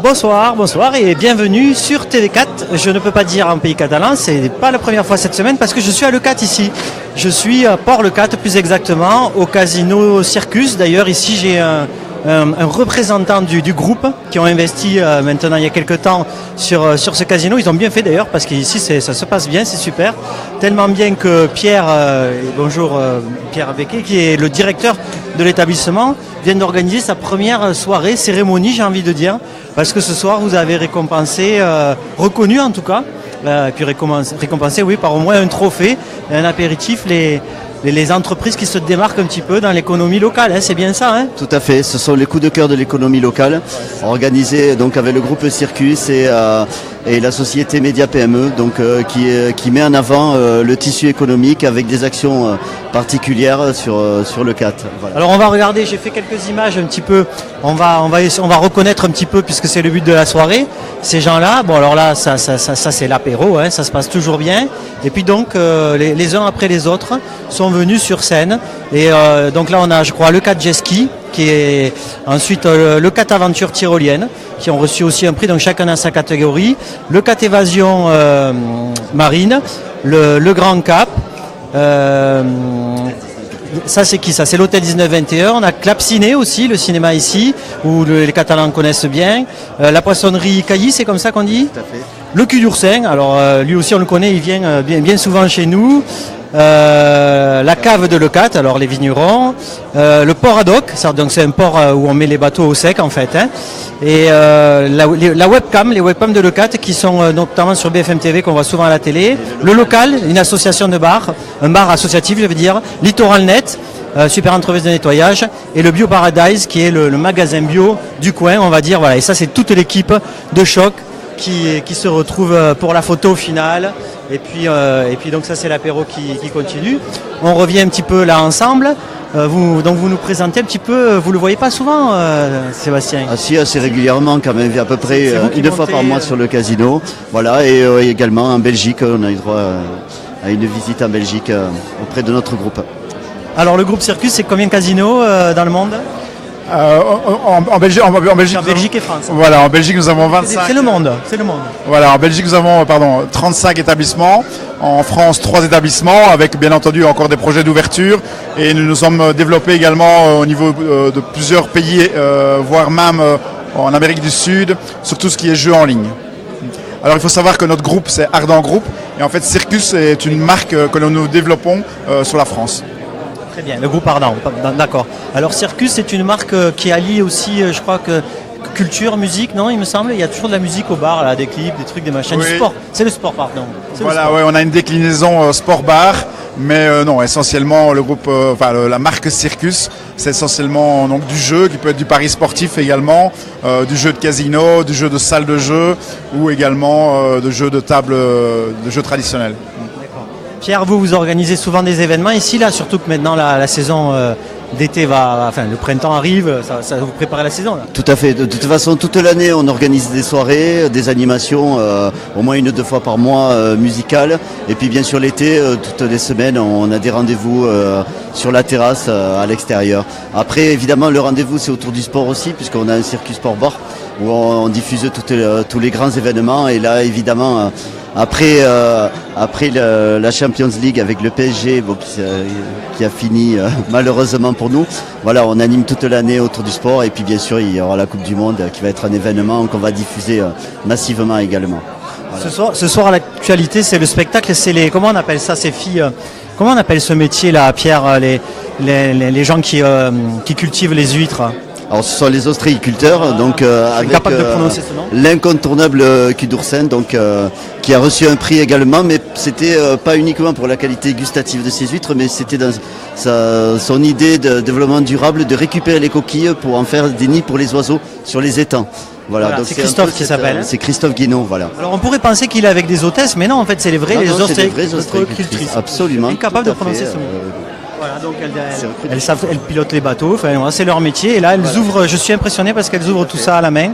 Bonsoir et bienvenue sur TV4. Je ne peux pas dire en pays catalan, c'est pas la première fois cette semaine parce que je suis à Leucate ici. Je suis à Port-Leucate plus exactement, au casino Circus. D'ailleurs ici j'ai un représentant du groupe qui ont investi maintenant il y a quelques temps sur ce casino. Ils ont bien fait d'ailleurs parce qu'ici ça se passe bien, c'est super. Tellement bien que Pierre, Pierre Becquet, qui est le directeur de l'établissement, vient d'organiser sa première soirée, cérémonie j'ai envie de dire, parce que ce soir vous avez récompensé, reconnu en tout cas, puis récompensé oui, par au moins un trophée, un apéritif, les entreprises qui se démarquent un petit peu dans l'économie locale, hein, c'est bien ça, hein? Tout à fait, ce sont les coups de cœur de l'économie locale, organisés donc avec le groupe Circus et la société Média PME, donc qui met en avant le tissu économique avec des actions particulières sur Leucate. Voilà. Alors on va regarder, j'ai fait quelques images un petit peu, on va reconnaître un petit peu puisque c'est le but de la soirée. Ces gens-là, bon alors là ça c'est l'apéro, hein, ça se passe toujours bien. Et puis donc les uns après les autres sont venus sur scène. Et donc là on a, je crois, Leucate Jet Ski, qui est ensuite Leucate Aventure Tyrolienne, qui ont reçu aussi un prix, donc chacun dans sa catégorie. Leucate Évasion Marine, le Grand Cap. Ça c'est qui ça? C'est l'hôtel 1921. On a Clapciné aussi, le cinéma ici, où les Catalans connaissent bien. La poissonnerie Cailly, c'est comme ça qu'on dit? Tout à fait. Le Cul d'Oursin, alors lui aussi on le connaît, il vient bien souvent chez nous. La cave de Leucate, alors les vignerons. Le port ad hoc, donc c'est un port où on met les bateaux au sec en fait. Hein. Et la webcam, les webcams de Leucate qui sont notamment sur BFM TV qu'on voit souvent à la télé. Le local, une association de bars, un bar associatif je veux dire. Littoral Net, super entreprise de nettoyage. Et le Bio Paradise qui est le magasin bio du coin, on va dire. Voilà. Et ça c'est toute l'équipe de Choc qui se retrouve pour la photo finale. Et puis donc ça c'est l'apéro qui continue. On revient un petit peu là ensemble. Vous nous présentez un petit peu, vous le voyez pas souvent Sébastien? Ah si, assez régulièrement quand même, à peu près une fois par mois sur le casino. Voilà, et également en Belgique, on a eu droit à une visite en Belgique auprès de notre groupe. Alors le groupe Circus, c'est combien de casinos dans le monde? En Belgique et France. Voilà, en Belgique nous avons 25. C'est le monde. Voilà, en Belgique nous avons 35 établissements. En France, 3 établissements avec bien entendu encore des projets d'ouverture. Et nous nous sommes développés également au niveau de plusieurs pays, voire même en Amérique du Sud, sur tout ce qui est jeux en ligne. Alors il faut savoir que notre groupe c'est Ardent Group et en fait Circus est une marque que nous développons sur la France. Très bien, le groupe Ardent, d'accord. Alors Circus, c'est une marque qui allie aussi, je crois que culture, musique, non, il me semble, il y a toujours de la musique au bar, là, des clips, des trucs, des machines, oui. Du sport. C'est le sport, pardon. Voilà, ouais, on a une déclinaison sport-bar, mais non, essentiellement le groupe, la marque Circus, c'est essentiellement donc du jeu, qui peut être du pari sportif également, du jeu de casino, du jeu de salle de jeu, ou également de jeux de table, de jeux traditionnels. Pierre, vous organisez souvent des événements ici, là, surtout que maintenant la saison d'été le printemps arrive, ça vous prépare la saison là. Tout à fait, de toute façon toute l'année on organise des soirées, des animations, au moins 1 ou 2 fois par mois musicales, et puis bien sûr l'été, toutes les semaines on a des rendez-vous sur la terrasse à l'extérieur. Après évidemment le rendez-vous c'est autour du sport aussi, puisqu'on a un Circus Sport Bar où on diffuse tous les grands événements, et là évidemment après la Champions League avec le PSG qui a fini malheureusement pour nous, voilà, on anime toute l'année autour du sport, et puis bien sûr il y aura la Coupe du Monde qui va être un événement qu'on va diffuser massivement également. Voilà. Ce soir à l'actualité c'est le spectacle, c'est comment on appelle ça, ces filles, comment on appelle ce métier là, Pierre, les gens qui cultivent les huîtres? Alors ce sont les ostréiculteurs, donc avec l'incontournable Cul d'Oursin, donc qui a reçu un prix également, mais c'était pas uniquement pour la qualité gustative de ses huîtres, mais c'était dans son idée de développement durable de récupérer les coquilles pour en faire des nids pour les oiseaux sur les étangs. Voilà, donc c'est Christophe qui s'appelle. C'est Christophe Guinaud, voilà. Alors on pourrait penser qu'il est avec des hôtesses, mais non, en fait c'est les vraies ostréicultrices. Absolument. Incapable de prononcer ce mot. Voilà, donc elles pilotent les bateaux, c'est leur métier. Et là, elles ouvrent, je suis impressionné parce qu'elles ouvrent tout ça à la main,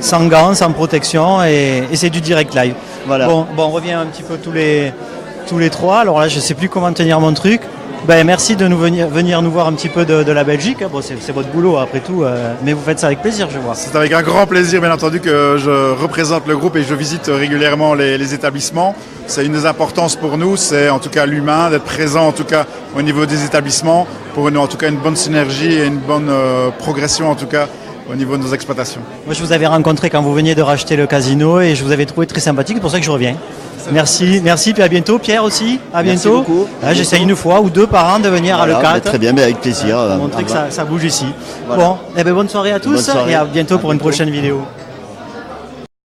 sans gants, sans protection, et c'est du direct live. Voilà. Bon, on revient un petit peu tous les 3. Alors là, je ne sais plus comment tenir mon truc. Ben, merci de venir nous voir un petit peu de la Belgique. Bon, c'est votre boulot après tout, mais vous faites ça avec plaisir, je vois. C'est avec un grand plaisir, bien entendu, que je représente le groupe et je visite régulièrement les établissements. C'est une des importances pour nous, c'est en tout cas l'humain, d'être présent en tout cas au niveau des établissements, pour en tout cas une bonne synergie et une bonne progression en tout cas au niveau de nos exploitations. Moi, je vous avais rencontré quand vous veniez de racheter le casino et je vous avais trouvé très sympathique, c'est pour ça que je reviens. Merci, puis à bientôt. Pierre aussi, à bientôt. Merci beaucoup. J'essaye une fois ou deux par an de venir à Le 4. Très bien, mais avec plaisir. Pour montrer que ça bouge ici. Voilà. Bon, bonne soirée à tous Bonne soirée. et à bientôt pour une prochaine vidéo.